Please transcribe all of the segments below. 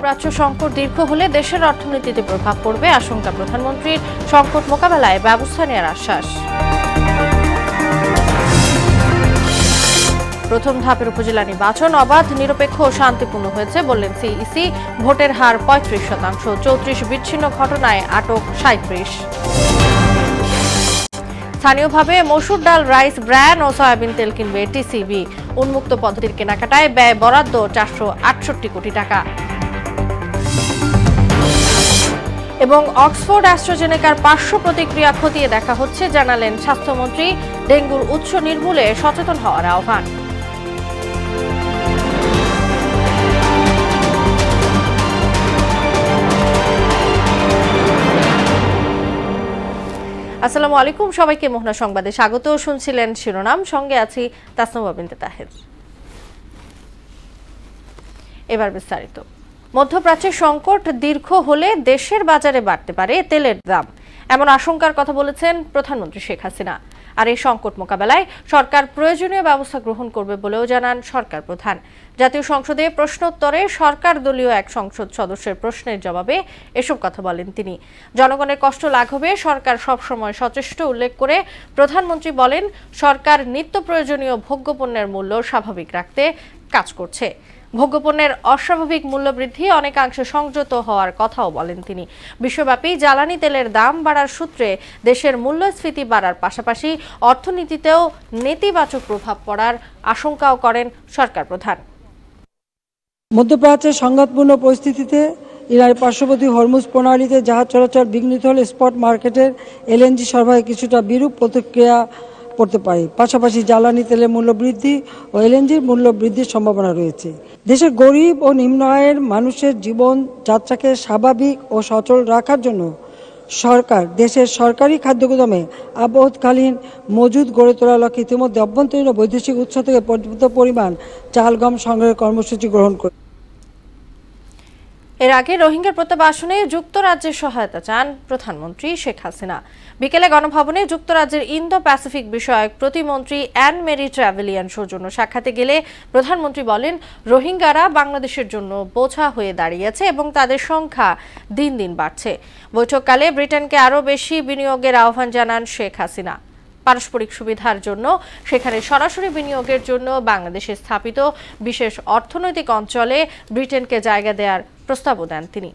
মধ্যপ্রাচ্য সংকট দীর্ঘ হলে দেশের অর্থনীতিতে প্রভাব পড়বে আশঙ্কা প্রধানমন্ত্রীর। সংকট মোকাবেলায় ব্যবস্থা নেওয়ার আশ্বাস। প্রথম ধাপের উপজেলা নির্বাচন অবাধ, নিরপেক্ষ ও শান্তিপূর্ণ হয়েছে বললেন সিইসি। ভোটের হার ৩৫%। ৩৪ বিচ্ছিন্ন ঘটনায় আটক ৩৭। স্থানীয়ভাবে মসুর ডাল, রাইস ব্র্যান ও সয়াবিন তেল কিনবে টিসিবি। উন্মুক্ত পদ্ধতির কেনাকাটায় ব্যয় বরাদ্দ ৪৬৮ কোটি টাকা। এবং অক্সফোর্ড অ্যাস্ট্রাজেনেকার পার্শ্ব প্রতিক্রিয়া খতিয়ে দেখা হচ্ছে জানালেন স্বাস্থ্যমন্ত্রী। ডেঙ্গুর উৎস নির্মূলে সচেতন হওয়ার আহ্বান। আসসালামু আলাইকুম, সবাইকে মোহনা সংবাদে স্বাগত। শুনছিলেন শিরোনাম, সঙ্গে আছি তাসনুবা বিনতে তাহের। এবার বিস্তারিত। মধ্যপ্রাচ্যের সংকট দীর্ঘ হলে দেশের বাজারে বাড়তে পারে তেলের দাম, এমন আশঙ্কার কথা বলেছেন প্রধানমন্ত্রী শেখ হাসিনা। আর এই সংকট মোকাবেলায় সরকার প্রয়োজনীয় ব্যবস্থা গ্রহণ করবে বলেও জানান সরকার প্রধান। জাতীয় সংসদে প্রশ্নোত্তরে সরকার দলীয় এক সংসদ সদস্যের প্রশ্নের জবাবে এসব কথা বলেন তিনি। জনগণের কষ্ট লাঘবে সরকার সবসময় সচেষ্ট উল্লেখ করে প্রধানমন্ত্রী বলেন, সরকার নিত্য প্রয়োজনীয় ভোগ্যপণ্যের মূল্য স্বাভাবিক রাখতে কাজ করছে। ভোগ্যপণ্যের অস্বাভাবিক মূল্যবৃদ্ধি অনেকাংশে সংযত হওয়ার কথাও বলেন তিনি। বিশ্বব্যাপী জ্বালানি তেলের দাম বাড়ার সূত্রে দেশের মূল্যস্ফীতি বাড়ার পাশাপাশি অর্থনীতিতেও নেতিবাচক প্রভাব পড়ার আশঙ্কাও করেন সরকার প্রধান। মধ্যপ্রাচ্যের সংঘাতপূর্ণ পরিস্থিতিতে ইরানের পার্শ্ববর্তী হরমুজ প্রণালীতে জাহাজ চলাচল বিঘ্নিত হলে স্পট মার্কেটের এলএনজি সরবরাহে কিছুটা বিরূপ প্রতিক্রিয়া পড়তে পারে। পাশাপাশি জ্বালানি তেলের মূল্য বৃদ্ধি ও এলএনজির মূল্য বৃদ্ধির সম্ভাবনা রয়েছে। দেশের গরিব ও নিম্ন আয়ের মানুষের জীবন যাত্রাকে স্বাভাবিক ও সচল রাখার জন্য সরকার দেশের সরকারি খাদ্যগুদামে আপদকালীন মজুদ গড়ে তোলার লক্ষ্যে ইতিমধ্যে অভ্যন্তরীণ ও বৈদেশিক উৎস থেকে পর্যাপ্ত পরিমাণ চাল গম সংগ্রহের কর্মসূচি গ্রহণ করে। এর আগে রোহিঙ্গা প্রত্যাবাসনে যুক্তরাজ্যের সহায়তা চান প্রধানমন্ত্রী শেখ হাসিনা। বিকেলে গণভবনে যুক্তরাজ্যের ইন্দো প্যাসিফিক বিষয়ক প্রতিমন্ত্রী অ্যান মেরি ট্র্যাভেলিয়ান সৌজন্য সাক্ষাতে গেলে প্রধানমন্ত্রী বলেন, রোহিঙ্গারা বাংলাদেশের জন্য বোঝা হয়ে দাঁড়িয়েছে এবং তাদের সংখ্যা দিন দিন বাড়ছে। বৈঠককালে ব্রিটেনকে আরও বেশি বিনিয়োগের আহ্বান জানান শেখ হাসিনা। পারস্পরিক সুবিধার জন্য সেখানে সরাসরি বিনিয়োগের জন্য বাংলাদেশে স্থাপিত বিশেষ অর্থনৈতিক অঞ্চলে ব্রিটেনকে জায়গা দেওয়ার প্রস্তাবও দেন তিনি।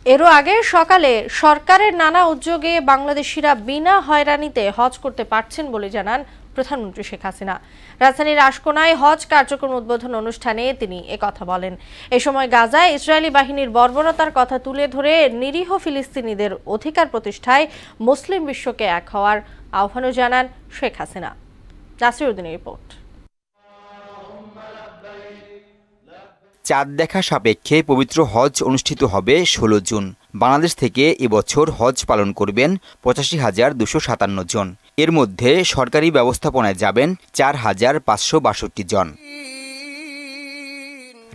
এরও আগে সকালে সরকারের নানা উদ্যোগে বাংলাদেশিরা বিনা হয়রানিতে হজ করতে পারছেন বলে জানান প্রধানমন্ত্রী শেখ হাসিনা। রাজধানীর আশকোনায় হজ কার্যক্রম উদ্বোধন অনুষ্ঠানে তিনি একথা বলেন। এ সময় গাজায় ইসরায়েলি বাহিনীর বর্বরতার কথা তুলে ধরে নিরীহ ফিলিস্তিনিদের অধিকার প্রতিষ্ঠায় মুসলিম বিশ্বকে এক হওয়ার আহ্বানও জানান শেখ হাসিনা। নাসিরউদ্দিনের রিপোর্ট। চাঁদ দেখা সাপেক্ষে পবিত্র হজ অনুষ্ঠিত হবে ১৬ জুন। বাংলাদেশ থেকে এবছর হজ পালন করবেন ৮৫,২৫৭ জন। এর মধ্যে সরকারি ব্যবস্থাপনায় যাবেন ৪,৫৬২ জন।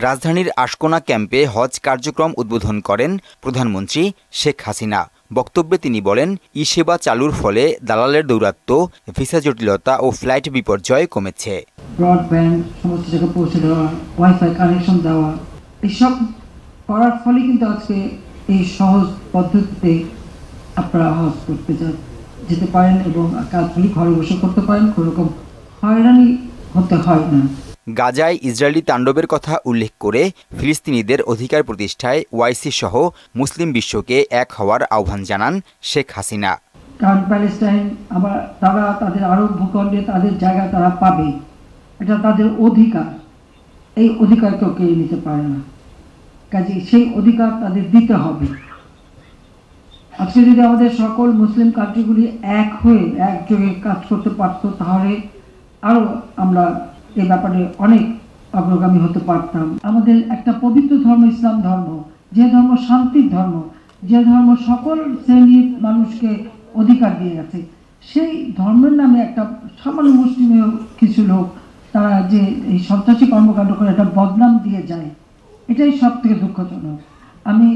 রাজধানীর আশকোনা ক্যাম্পে হজ কার্যক্রম উদ্বোধন করেন প্রধানমন্ত্রী শেখ হাসিনা। বক্তব্যে তিনি বলেন, ই সেবা চালুর ফলে দালালের দৌরাত্ম্য, ভিসা জটিলতা ও ফ্লাইট বিপর্যয় কমেছে। ব্রডব্যান্ড সমস্ত জায়গায় পৌঁছে দেওয়া, ওয়াইফাই কানেকশন দেওয়া, এসব করার ফলে কিন্তু আজকে এই সহজ পদ্ধতিতে আপনারা হজ করতে যেতে পারেন এবং কাজগুলি ঘরে বসে করতে পারেন, কোনো রকম হয়রানি হতে হয় না। গাজায় ইসরায়েলি তাণ্ডবের কথা উল্লেখ করে ফিলিস্তিনিদের অধিকার প্রতিষ্ঠায় ওয়াইসি সহ মুসলিম বিশ্বকে এক হওয়ার আহ্বান জানান শেখ হাসিনা। কারণ প্যালেস্টাইন আবার তারা তাদের আরব ভূখণ্ডে তাদের জায়গা তারা পাবে, এটা তাদের অধিকার। এই অধিকার কেউ কেড়ে নিতে পারে না, কাজে সেই অধিকার তাদের দিতে হবে। আজকে যদি আমাদের সকল মুসলিম কান্ট্রিগুলি এক হয়ে একযোগে কাজ করতে পারত, তাহলে আরও আমরা এই ব্যাপারে অনেক অগ্রগামী হতে পারতাম। আমাদের একটা পবিত্র ধর্ম ইসলাম ধর্ম, যে ধর্ম শান্তির ধর্ম, যে ধর্ম সকল শ্রেণীর মানুষকে অধিকার দিয়ে গেছে, সেই ধর্মের নামে একটা সামান্য মুসলিমীয় কিছু লোক তারা যে এই সন্ত্রাসী কর্মকাণ্ড করে একটা বদনাম দিয়ে যায়, এটাই সব থেকে দুঃখজনক। আমি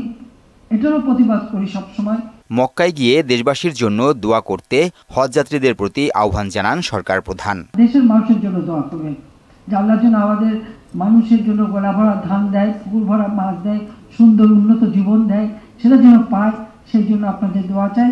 এটারও প্রতিবাদ করি সবসময়। মক্কায় গিয়ে দেশবাসীর জন্য দোয়া করতে হজযাত্রীদের প্রতি আহ্বান জানান সরকার প্রধান। দেশের মানুষের জন্য দোয়া করবেন, যে আল্লাহর জন্য আমাদের মানুষের জন্য গোলা ভরা ধান দেয়, পুকুর ভরা মাছ দেয়, সুন্দর উন্নত জীবন দেয়, সেটা যেন পায়, সেই জন্য আপনাদের দোয়া চাই।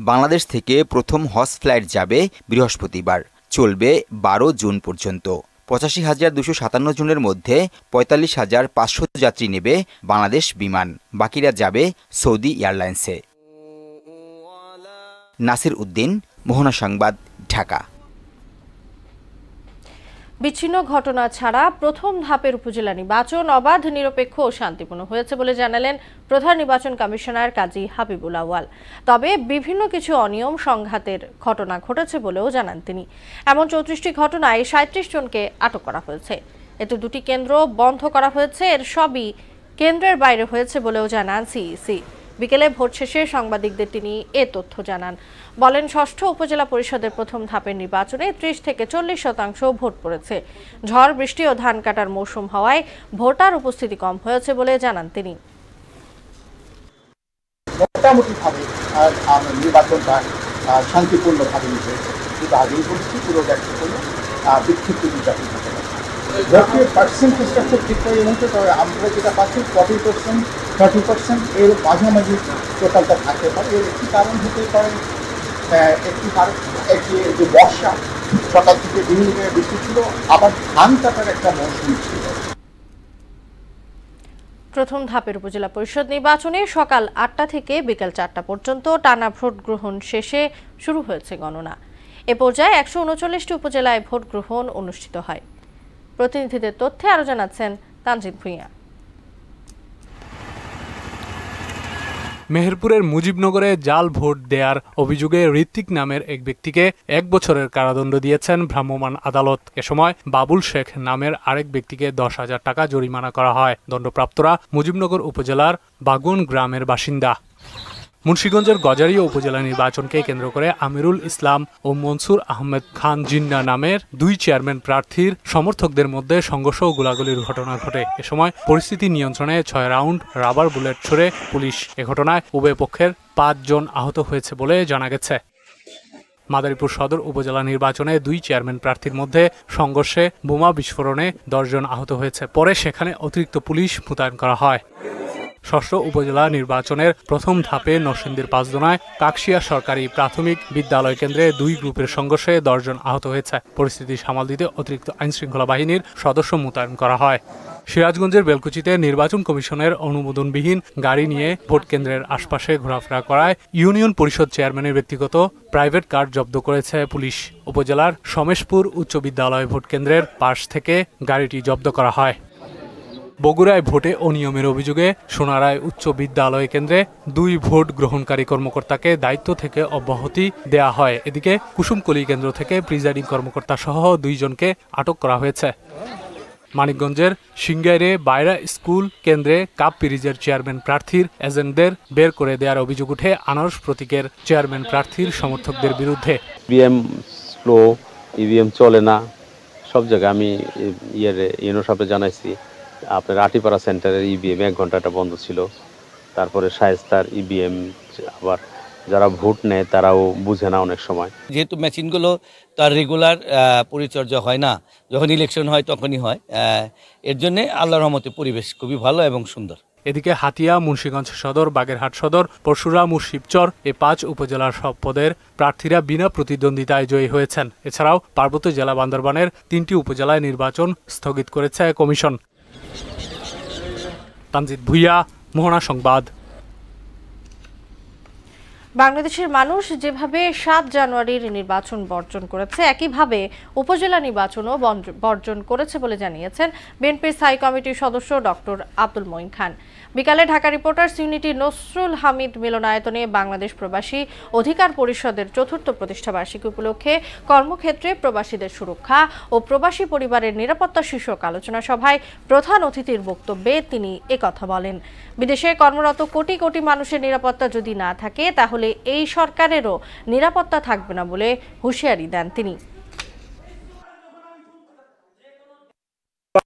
বাংলাদেশ থেকে প্রথম হজ ফ্লাইট যাবে বৃহস্পতিবার, চলবে 12 জুন পর্যন্ত। 85,257 জনের মধ্যে 45,500 যাত্রী নেবে বাংলাদেশ বিমান, বাকিরা যাবে সৌদি এয়ারলাইন্সে। নাসির উদ্দিন, মোহনা সংবাদ, ঢাকা। বিচ্ছিন্ন ঘটনা ছাড়া প্রথম ধাপের উপজেলা নির্বাচন অবাধ, নিরপেক্ষ ও শান্তিপূর্ণ হয়েছে বলে জানালেন প্রধান নির্বাচন কমিশনার কাজী হাবিবুল আউয়াল। তবে বিভিন্ন কিছু অনিয়ম সংঘাতের ঘটনা ঘটেছে বলেও জানান তিনি। এমন 34টি ঘটনায় 37 জনকে আটক করা হয়েছে। এতে 2টি কেন্দ্র বন্ধ করা হয়েছে। এর সবই কেন্দ্রের বাইরে হয়েছে বলেও জানান সিইসি। বিকেলে ভোট শেষে সাংবাদিকদের তিনি এ তথ্য জানান। বলেন, ষষ্ঠ উপজেলা পরিষদের প্রথম ধাপের নির্বাচনে 30 থেকে 40% ভোট পড়েছে। ঝড় বৃষ্টি ও ধান কাটার মৌসুম হওয়ায় ভোটার উপস্থিতি কম হয়েছে বলে জানান তিনি। মোটামুটিভাবে নির্বাচনটা শান্তিপূর্ণভাবে হয়েছে, কিন্তু আগেই বলছি পুরো ব্যক্তি কোনো বিক্ষিপ্ত নির্বাচন হতে পারে। ভোটের পার্সেন্টেজটা খুব ঠিকঠাক মতো, তবে আমরা যেটা পাচ্ছি 40%, 30% এর মাঝামাঝি টোটালটা থাকতে পারে। এর একটি কারণ হতে পারে একটি যে বর্ষা, সকাল থেকে বিভিন্ন জায়গায় বৃষ্টি ছিল, আবার ধান কাটার একটা মৌসুম ছিল। প্রথম ধাপের উপজেলা পরিষদ নির্বাচনে সকাল 8টা থেকে বিকেল 4টা পর্যন্ত টানা ভোট গ্রহণ শেষে শুরু হয়েছে গণনা। এ পর্যায়ে 139টি উপজেলায় ভোট গ্রহণ অনুষ্ঠিত হয়। প্রতিনিধিদের তথ্যে আরো জানাচ্ছেন তানজিদ ভুঁইয়া। মেহেরপুরের মুজিবনগরে জাল ভোট দেওয়ার অভিযোগে ঋত্বিক নামের এক ব্যক্তিকে 1 বছরের কারাদণ্ড দিয়েছেন ভ্রাম্যমাণ আদালত। এ সময় বাবুল শেখ নামের আরেক ব্যক্তিকে 10,000 টাকা জরিমানা করা হয়। দণ্ডপ্রাপ্তরা মুজিবনগর উপজেলার বাগুন গ্রামের বাসিন্দা। মুন্সিগঞ্জের গজারিয়া উপজেলা নির্বাচনকে কেন্দ্র করে আমিরুল ইসলাম ও মনসুর আহমেদ খান জিন্না নামের 2 চেয়ারম্যান প্রার্থীর সমর্থকদের মধ্যে সংঘর্ষ ও গোলাগুলির ঘটনা ঘটে। এ সময় পরিস্থিতি নিয়ন্ত্রণে 6 রাউন্ড রাবার বুলেট ছুড়ে পুলিশ। এ ঘটনায় উভয় পক্ষের 5 জন আহত হয়েছে বলে জানা গেছে। মাদারীপুর সদর উপজেলা নির্বাচনে 2 চেয়ারম্যান প্রার্থীর মধ্যে সংঘর্ষে বোমা বিস্ফোরণে 10 জন আহত হয়েছে। পরে সেখানে অতিরিক্ত পুলিশ মোতায়েন করা হয়। ষষ্ঠ উপজেলা নির্বাচনের প্রথম ধাপে নরসিংদীর পাঁচদোনায় কাকশিয়া সরকারি প্রাথমিক বিদ্যালয় কেন্দ্রে 2 গ্রুপের সংঘর্ষে 10 জন আহত হয়েছে। পরিস্থিতি সামাল দিতে অতিরিক্ত আইনশৃঙ্খলা বাহিনীর সদস্য মোতায়েন করা হয়। সিরাজগঞ্জের বেলকুচিতে নির্বাচন কমিশনের অনুমোদনবিহীন গাড়ি নিয়ে ভোট কেন্দ্রের আশপাশে ঘোরাফেরা করায় ইউনিয়ন পরিষদ চেয়ারম্যানের ব্যক্তিগত প্রাইভেট কার জব্দ করেছে পুলিশ। উপজেলার সমেশপুর উচ্চ বিদ্যালয় ভোট কেন্দ্রের পাশ থেকে গাড়িটি জব্দ করা হয়। বগুড়ায় ভোটে অনিয়মের অভিযোগে সোনারায় উচ্চ বিদ্যালয় কেন্দ্রে 2 ভোট গ্রহণকারী কর্মকর্তাকে দায়িত্ব থেকে অব্যাহতি দেয়া হয়। এদিকে কুসুমকলি কেন্দ্র থেকে প্রিজাইডিং কর্মকর্তা সহ 2 জনকে আটক করা হয়েছে। মানিকগঞ্জের সিংগাইরে বাইরা স্কুল কেন্দ্রে কাপ পিরিজের চেয়ারম্যান প্রার্থীর এজেন্টদের বের করে দেওয়ার অভিযোগ উঠে আনারস প্রতীকের চেয়ারম্যান প্রার্থীর সমর্থকদের বিরুদ্ধে। ইভিএম স্লো, ইভিএম চলে না, সব জায়গায় আমি ইউনো সাহেবকে জানাইছি। আপনার আটিপাড়া সেন্টারের ইভিএম 1 ঘন্টাটা বন্ধ ছিল। তারপরে শায়েস্তার ইভিএম, আবার যারা ভোট নেয় তারাও বুঝে না অনেক সময়। যেহেতু মেশিনগুলো তার রেগুলার পরিচর্যা হয় না, যখন ইলেকশন হয় তখনই হয়। এর জন্য আল্লাহর রহমতে পরিবেশ খুবই ভালো এবং সুন্দর। এদিকে হাতিয়া, মুন্সিগঞ্জ সদর, বাগেরহাট সদর, পরশুরাম ও শিবচর এ 5 উপজেলার সব পদের প্রার্থীরা বিনা প্রতিদ্বন্দ্বিতায় জয়ী হয়েছেন। এছাড়াও পার্বত্য জেলা বান্দরবানের 3টি উপজেলায় নির্বাচন স্থগিত করেছে কমিশন। তানজিদ ভুঁইয়া, মোহনা সংবাদ। বাংলাদেশের মানুষ যেভাবে 7 জানুয়ারির নির্বাচন বর্জন করেছে, একইভাবে উপজেলা নির্বাচনও বর্জন করেছে বলে জানিয়েছেন বিএনপির স্থায়ী কমিটির সদস্য ডক্টর আব্দুল মঈন খান। বিকালে ঢাকা রিপোর্টার্স ইউনিটি নসরুল হামিদ মিলনায়তনে বাংলাদেশ প্রবাসী অধিকার পরিষদের 4র্থ প্রতিষ্ঠাবার্ষিকী উপলক্ষে কর্মক্ষেত্রে প্রবাসীদের সুরক্ষা ও প্রবাসী পরিবারের নিরাপত্তা শীর্ষক আলোচনা সভায় প্রধান অতিথির বক্তব্যে তিনি একথা বলেন। বিদেশে কর্মরত কোটি কোটি মানুষের নিরাপত্তা যদি না থাকে, তাহলে এই সরকারেরও নিরাপত্তা থাকবে না বলে হুঁশিয়ারি দেন তিনি।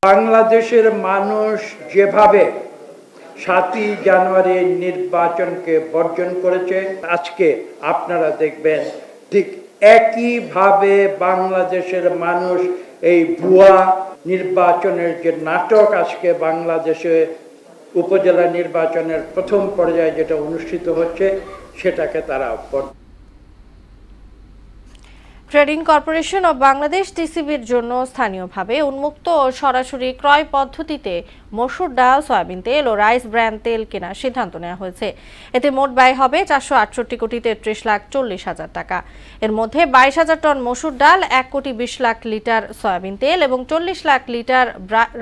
বাংলাদেশের মানুষ যেভাবে 7ই জানুয়ারির নির্বাচনকে বর্জন করেছে। আজকে আপনারা দেখবেন ঠিক একইভাবে বাংলাদেশের মানুষ এই ভুয়া নির্বাচনের যে নাটক আজকে বাংলাদেশে উপজেলা নির্বাচনের প্রথম পর্যায়ে যেটা অনুষ্ঠিত হচ্ছে সেটাকে তারা ট্রেডিং কর্পোরেশন অব বাংলাদেশ টিসিবির জন্য স্থানীয়ভাবে উন্মুক্ত ও সরাসরি ক্রয় পদ্ধতিতে মসুর ডাল, সয়াবিন তেল ও রাইস ব্র্যান্ড তেল কেনার সিদ্ধান্ত নেওয়া হয়েছে। এতে মোট ব্যয় হবে 468,33,40,000 টাকা। এর মধ্যে 22,000 টন মসুর ডাল, 1,20,00,000 লিটার সয়াবিন তেল এবং 40,00,000 লিটার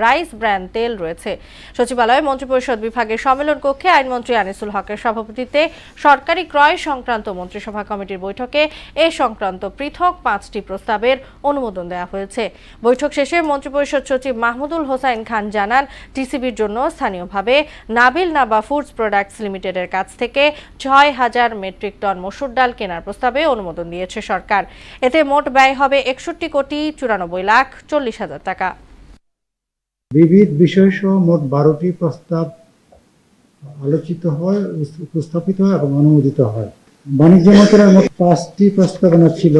রাইস ব্র্যান্ড তেল রয়েছে। সচিবালয়ে মন্ত্রিপরিষদ বিভাগের সম্মেলন কক্ষে আইনমন্ত্রী আনিসুল হকের সভাপতিত্বে সরকারি ক্রয় সংক্রান্ত মন্ত্রিসভা কমিটির বৈঠকে এ সংক্রান্ত পৃথক 5টি প্রস্তাবের অনুমোদন দেওয়া হয়েছে। বৈঠক শেষে মন্ত্রিপরিষদ সচিব মাহমুদুল হোসাইন খান জানান, টিসিবির জন্য স্থানীয়ভাবে নাবিল নাবা ফুডস প্রোডাক্টস লিমিটেডের কাছ থেকে 6,000 মেট্রিক টন মসুর ডাল কেনার প্রস্তাবে অনুমোদন দিয়েছে সরকার। এতে মোট ব্যয় হবে 61,94,40,000 টাকা। বিবিধ বিষয়সহ মোট 12টি প্রস্তাব আলোচিত হয়, উপস্থাপিত হয় এবং অনুমোদিত হয়। বাণিজ্য মন্ত্রণালয়ের মোট 5টি প্রস্তাবনা ছিল।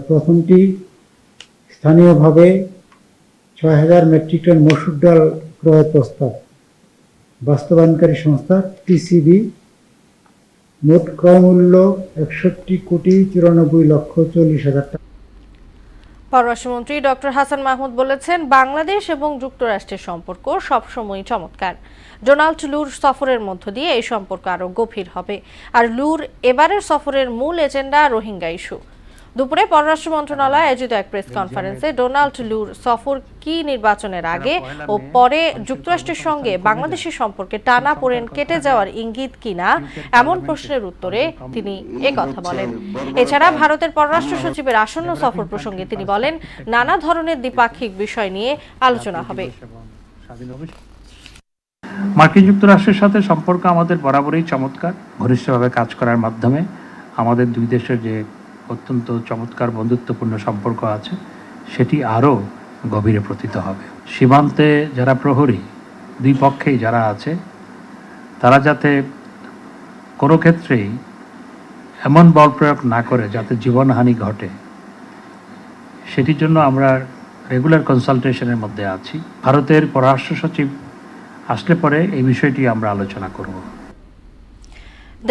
প্রথমটি স্থানীয়ভাবে 6,000 মেট্রিক টন মসুর ডাল ক্রয়ের প্রস্তাব। বাস্তবায়নকারী সংস্থা টিসিবি। মোট ক্রয় মূল্য 61,94,40,000 টাকা। পররাষ্ট্রমন্ত্রী ডক্টর হাসান মাহমুদ বলেছেন, বাংলাদেশ এবং যুক্তরাষ্ট্রের সম্পর্ক সবসময় চমৎকার। ডোনাল্ড লুর সফরের মধ্য দিয়ে এই সম্পর্ক আরও গভীর হবে। আর লুর এবারের সফরের মূল এজেন্ডা রোহিঙ্গা ইস্যু। দুপুরে পররাষ্ট্র মন্ত্রণালয়ে আয়োজিত এক প্রেস কনফারেন্সে ডোনাল্ড লুর সফর কি নির্বাচনের আগে ও পরে যুক্তরাষ্ট্রের সঙ্গে বাংলাদেশের সম্পর্কে টানাপোড়েন কেটে যাওয়ার ইঙ্গিত কিনা এমন প্রশ্নের উত্তরে তিনি একথা বলেন। এছাড়া ভারতের পররাষ্ট্র সচিবের আসন্ন সফর প্রসঙ্গে তিনি বলেন, নানা ধরনের দ্বিপাক্ষিক বিষয় নিয়ে আলোচনা হবে। মার্কিন যুক্তরাষ্ট্রের সাথে সম্পর্ক আমাদের বরাবরই চমৎকার। ঘনিষ্ঠভাবে কাজ করার মাধ্যমে আমাদের দুই দেশের যে অত্যন্ত চমৎকার বন্ধুত্বপূর্ণ সম্পর্ক আছে সেটি আরও গভীরে প্রতীত হবে। সীমান্তে যারা প্রহরী, দুই পক্ষেই যারা আছে, তারা যাতে কোনো ক্ষেত্রেই এমন বল প্রয়োগ না করে যাতে জীবনহানি ঘটে, সেটির জন্য আমরা রেগুলার কনসালটেশনের মধ্যে আছি। ভারতের পররাষ্ট্র সচিব আসলে পরে এই বিষয়টি আমরা আলোচনা করব।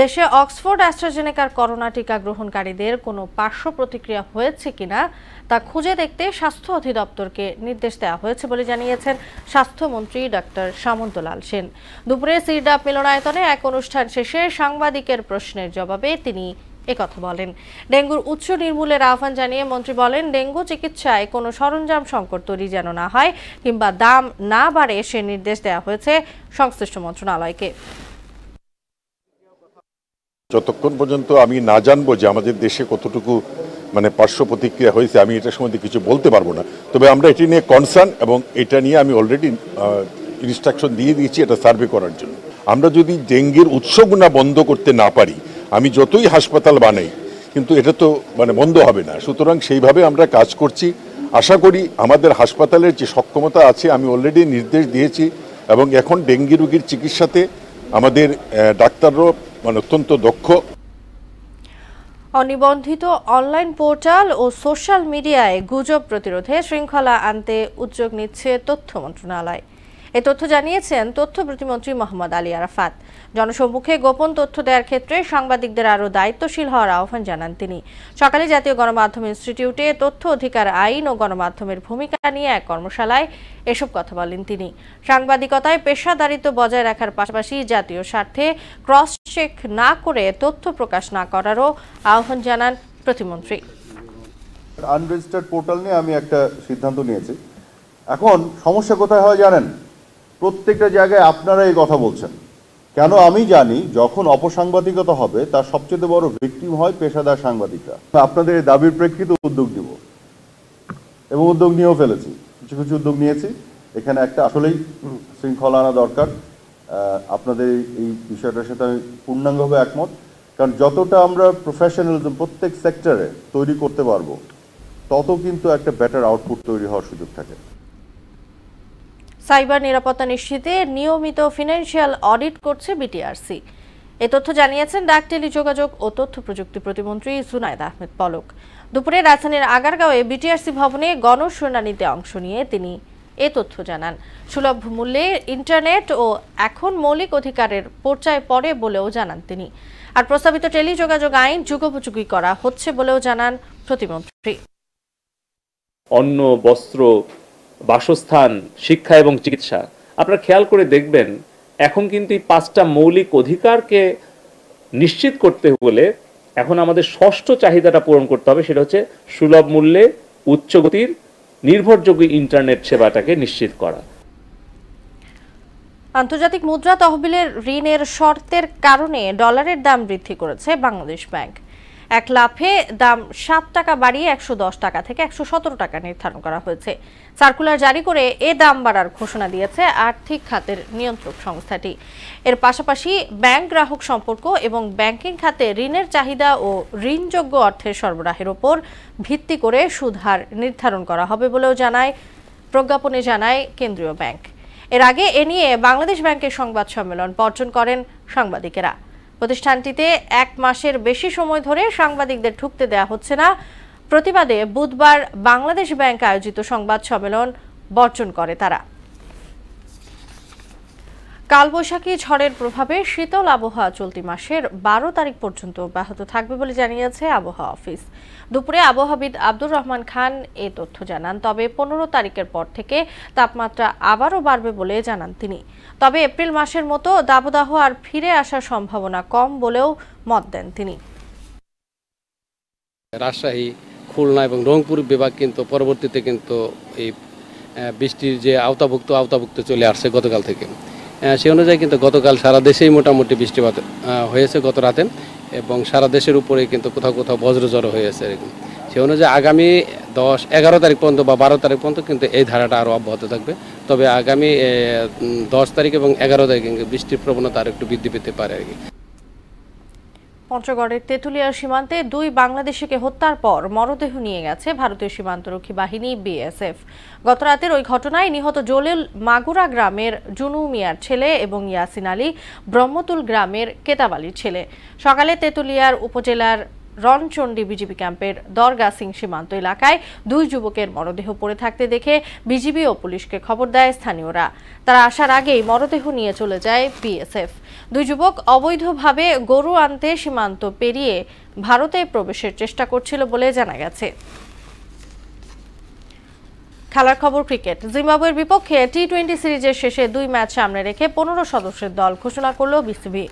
দেশে অক্সফোর্ড অ্যাস্ট্রাজেনেকার করোনা টিকা গ্রহণকারীদের কোনো পার্শ্ব প্রতিক্রিয়া হয়েছে কিনা তা খুঁজে দেখতে স্বাস্থ্য অধিদপ্তরকে নির্দেশ দেওয়া হয়েছে বলে জানিয়েছেন স্বাস্থ্যমন্ত্রী ডক্টর সামন্তলাল সেন। দুপুরে সিরডাপ মিলনায়তনে এক অনুষ্ঠান শেষে সাংবাদিকের প্রশ্নের জবাবে তিনি একথা বলেন। ডেঙ্গুর উৎস নির্মূলের আহ্বান জানিয়ে মন্ত্রী বলেন, ডেঙ্গু চিকিৎসায় কোনো সরঞ্জাম সংকট তৈরি যেন না হয় কিংবা দাম না বাড়ে সে নির্দেশ দেওয়া হয়েছে সংশ্লিষ্ট মন্ত্রণালয়কে। যতক্ষণ পর্যন্ত আমি না জানবো যে আমাদের দেশে কতটুকু পার্শ্ব প্রতিক্রিয়া হয়েছে, আমি এটার সম্বন্ধে কিছু বলতে পারবো না। তবে আমরা এটি নিয়ে কনসার্ন এবং এটা নিয়ে আমি অলরেডি ইনস্ট্রাকশন দিয়ে দিয়েছি এটা সার্ভে করার জন্য। আমরা যদি ডেঙ্গির উৎসগুনা বন্ধ করতে না পারি, আমি যতই হাসপাতাল বানাই কিন্তু এটা তো বন্ধ হবে না। সুতরাং সেইভাবে আমরা কাজ করছি। আশা করি আমাদের হাসপাতালের যে সক্ষমতা আছে, আমি অলরেডি নির্দেশ দিয়েছি এবং এখন ডেঙ্গি রোগীর চিকিৎসাতে আমাদের ডাক্তাররাও অত্যন্ত দক্ষ। অনিবন্ধিত অনলাইন পোর্টাল ও সোশ্যাল মিডিয়ায় গুজব প্রতিরোধে শৃঙ্খলা আনতে উদ্যোগ নিচ্ছে তথ্য মন্ত্রণালয়। এই তথ্য জানিয়েছেন তথ্য প্রতিমন্ত্রী মোহাম্মদ আলী আরাফাত। জনসম্মুখে গোপন তথ্য দেওয়ার ক্ষেত্রে সাংবাদিকদের আরও দায়িত্বশীল হওয়ার আহ্বান জানান তিনি। সকালে জাতীয় গণমাধ্যম ইনস্টিটিউটে তথ্য অধিকার আইন ও গণমাধ্যমের ভূমিকা নিয়ে এক কর্মশালায় এসব কথা বলেন তিনি। সাংবাদিকতায় পেশাদারিত্ব বজায় রাখার পাশাপাশি জাতীয় স্বার্থে ক্রস চেক না করে তথ্য প্রকাশ না করারও আহ্বান জানান প্রতিমন্ত্রী। আনরেজিস্টার্ড পোর্টাল নিয়ে আমি একটা সিদ্ধান্ত নিয়েছি। এখন সমস্যা কোথায় হয় জানেন? প্রত্যেকটা জায়গায় আপনারা এই কথা বলছেন। কেন? আমি জানি যখন অপসাংবাদিকতা হবে তার সবচেয়ে বড় ভিকটিম হয় পেশাদার সাংবাদিকরা। আপনাদের এই দাবির প্রেক্ষিতে উদ্যোগ নিব এবং উদ্যোগ নিয়েও ফেলেছি, কিছু কিছু উদ্যোগ নিয়েছি। এখানে একটা আসলেই শৃঙ্খলা আনা দরকার। আপনাদের এই বিষয়টার সাথে আমি পূর্ণাঙ্গভাবে একমত। কারণ যতটা আমরা প্রফেশনালিজম প্রত্যেক সেক্টরে তৈরি করতে পারবো, তত কিন্তু একটা বেটার আউটপুট তৈরি হওয়ার সুযোগ থাকে। সাইবার নিরাপত্তা নিশ্চিতে নিয়মিত ফিনান্সিয়াল অডিট করছে বিটিআরসি। এ তথ্য জানিয়েছেন ডাক টেলিযোগাযোগ ও তথ্য প্রযুক্তি প্রতিমন্ত্রী জুনায়েদ আহমেদ পলক। দুপুরে রাজধানীর আগারগাঁওয়ে বিটিআরসি ভবনে গণশুনানিতে অংশ নিয়ে তিনি এ তথ্য জানান। সুলভ মূল্যে ইন্টারনেট ও এখন মৌলিক অধিকারের পর্যায়ে পড়ে বলেও জানান তিনি। আর প্রস্তাবিত টেলিযোগাযোগ আইন যুগোপযোগী করা হচ্ছে বলেও জানান প্রতিমন্ত্রী। অন্ন, বস্ত্র, বাসস্থান, শিক্ষা এবং চিকিৎসা, আপনারা খেয়াল করে দেখবেন এখন কিন্তু এই 5টা মৌলিক অধিকারকে নিশ্চিত করতে হলে এখন আমাদের ষষ্ঠ চাহিদাটা পূরণ করতে হবে, সেটা হচ্ছে সুলভ মূল্যে উচ্চ গতির নির্ভরযোগ্য ইন্টারনেট সেবাটাকে নিশ্চিত করা। আন্তর্জাতিক মুদ্রা তহবিলের ঋণের শর্তের কারণে ডলারের দাম বৃদ্ধি করেছে বাংলাদেশ ব্যাংক। এক লাফে দাম 7 টাকা বাড়িয়ে 110 টাকা থেকে 117 টাকা নির্ধারণ করা হয়েছে। সার্কুলার জারি করে এ দাম বাড়ার ঘোষণা দিয়েছে আর্থিক খাতের নিয়ন্ত্রক সংস্থাটি। এর পাশাপাশি ব্যাংক গ্রাহক সম্পর্ক এবং ব্যাংকিং খাতে ঋণের চাহিদা ও ঋণযোগ্য অর্থের সরবরাহের ওপর ভিত্তি করে সুদহার নির্ধারণ করা হবে বলেও প্রজ্ঞাপনে জানায় কেন্দ্রীয় ব্যাংক। এর আগে এ নিয়ে বাংলাদেশ ব্যাংকের সংবাদ সম্মেলন বর্জন করেন সাংবাদিকেরা। প্রতিষ্ঠানটিতে 1 মাসের বেশি সময় ধরে সাংবাদিকদের ঢুকতে দেওয়া হচ্ছে না প্রতিবাদে বুধবার বাংলাদেশ ব্যাংক আয়োজিত সংবাদ সম্মেলন বর্জন করে তারা। কালবৈশাখী ঝড়ের প্রভাবে শীতল আবহাওয়া চলতি মাসের 12 তারিখ পর্যন্ত অব্যাহত থাকবে বলে জানিয়েছে আবহাওয়া অফিস। দুপুরে আবহাওয়াবিদ আব্দুর রহমান খান এ তথ্য জানান। তবে 15 তারিখের পর থেকে তাপমাত্রা আবারও বাড়বে বলে জানান তিনি। তবে এপ্রিল মাসের মতো দাবদাহ আর ফিরে আসার সম্ভাবনা কম বলেও মত দেন তিনি। রাজশাহী, খুলনা এবং রংপুর বিভাগ কিন্তু পরবর্তীতে কিন্তু এই বৃষ্টির যে আওতাভুক্ত চলে আসছে গতকাল থেকে। সেই অনুযায়ী কিন্তু গতকাল সারা দেশেই মোটামুটি বৃষ্টিপাত হয়েছে গত রাতে, এবং সারা দেশের উপরে কিন্তু কোথাও কোথাও বজ্রঝড় হয়েছে। সেই অনুযায়ী আগামী 10, 11 তারিখ পর্যন্ত বা 12 তারিখ পর্যন্ত কিন্তু এই ধারাটা আরও অব্যাহত থাকবে। তবে আগামী 10 তারিখ এবং 11 তারিখ বৃষ্টির প্রবণতা আরও একটু বৃদ্ধি পেতে পারে আর কি। পঞ্চগড়ের তেঁতুলিয়ার সীমান্তে 2 বাংলাদেশিকে হত্যার পর মরদেহ নিয়ে গেছে ভারতীয় সীমান্তরক্ষী বাহিনী বিএসএফ। গত রাতের ওই ঘটনায় নিহত জলিল মাগুরা গ্রামের জুনু মিয়ার ছেলে এবং ইয়াসিন আলী ব্রহ্মতুল গ্রামের কেতাব আলীর ছেলে। সকালে তেঁতুলিয়ার উপজেলার রনচণ্ডী বিজিবি ক্যাম্পের দরগা সিং সীমান্ত এলাকায় 2 যুবকের মরদেহ পড়ে থাকতে দেখে বিজিবি ও পুলিশকে খবর দেয় স্থানীয়রা। তারা আসার আগেই মরদেহ নিয়ে চলে যায় বিএসএফ। 2 যুবক অবৈধভাবে গরু আনতে সীমান্ত পেরিয়ে ভারতে প্রবেশের চেষ্টা করছিল বলে জানা গেছে। খেলার খবর ক্রিকেট। জিম্বাবুয়ের বিপক্ষে টি-20 সিরিজের শেষে 2 ম্যাচ সামনে রেখে 15 সদস্যের দল ঘোষণা করল বিসিবি।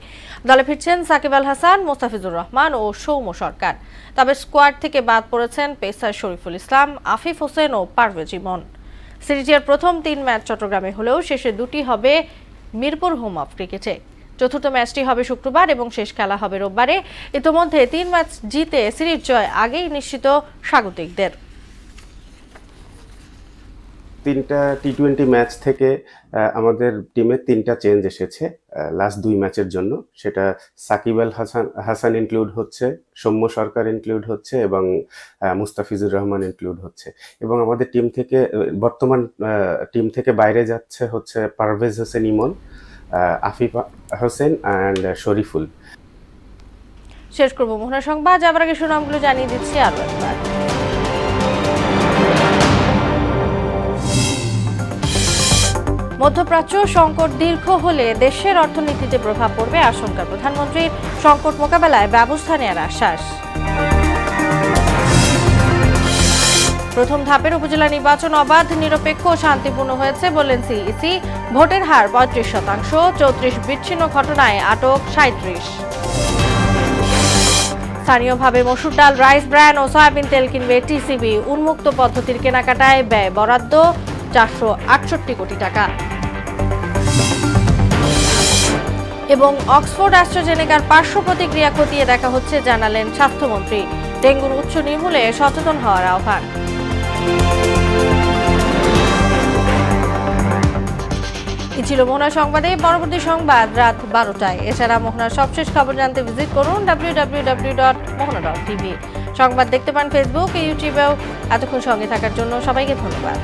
দলে ফিরছেন সাকিব আল হাসান, মোস্তাফিজুর রহমান ও সৌম্য সরকার। তবে স্কোয়াড থেকে বাদ পড়েছেন পেসার শরীফুল ইসলাম, আফিফ হোসেন ও পারভেজ ইমন। সিরিজের প্রথম 3 ম্যাচ চট্টগ্রামে হলেও শেষে 2টি হবে মিরপুর হোম অফ ক্রিকেটে। চতুর্থ ম্যাচটি হবে শুক্রবার এবং শেষ খেলা হবে রোববারে। ইতোমধ্যে 3 ম্যাচ জিতে সিরিজ জয় আগেই নিশ্চিত স্বাগতিকদের। 3টা টি-20 ম্যাচ থেকে আমাদের টিমে 3টা চেঞ্জ এসেছে লাস্ট 2 ম্যাচের জন্য। সেটা সাকিব আল হাসান ইনক্লুড হচ্ছে, সৌম্য সরকার ইনক্লুড হচ্ছে এবং মুস্তাফিজুর রহমান ইনক্লুড হচ্ছে। এবং আমাদের টিম থেকে বর্তমান টিম থেকে বাইরে যাচ্ছে হচ্ছে পারভেজ হোসেন ইমন, আফিফ হোসেন অ্যান্ড শরীফুল। শেষ করব মোহনা সংবাদ। যাবার আগে সুনামগুলো জানিয়ে দিচ্ছি আরো একবার। মধ্যপ্রাচ্য সংকট দীর্ঘ হলে দেশের অর্থনীতিতে প্রভাব পড়বে আশঙ্কা প্রধানমন্ত্রীর। সংকট মোকাবেলায় ব্যবস্থা নেওয়ার আশ্বাস। প্রথম ধাপের উপজেলা নির্বাচন অবাধ, নিরপেক্ষ ও শান্তিপূর্ণ হয়েছে বললেন সিইসি। ভোটের হার 35%, 34 বিচ্ছিন্ন ঘটনায় আটক 37। স্থানীয়ভাবে মসুর ডাল, রাইস ব্র্যান ও সয়াবিন তেল কিনবে টিসিবি। উন্মুক্ত পদ্ধতির কেনাকাটায় ব্যয় বরাদ্দ 468 কোটি টাকা। এবং অক্সফোর্ড অ্যাস্ট্রাজেনেকার পার্শ্ব প্রতিক্রিয়া খতিয়ে দেখা হচ্ছে জানালেন স্বাস্থ্যমন্ত্রী। ডেঙ্গুর উৎস নির্মূলে সচেতন হওয়ার আহ্বান। ছিল মোহনা সংবাদে। পরবর্তী সংবাদ রাত 12টায়। এছাড়া মোহনার সবশেষ খবর জানতে ভিজিট করুন www.mohana.tv। সংবাদ দেখতে পান ফেসবুক, ইউটিউবেও। এতক্ষণ সঙ্গে থাকার জন্য সবাইকে ধন্যবাদ।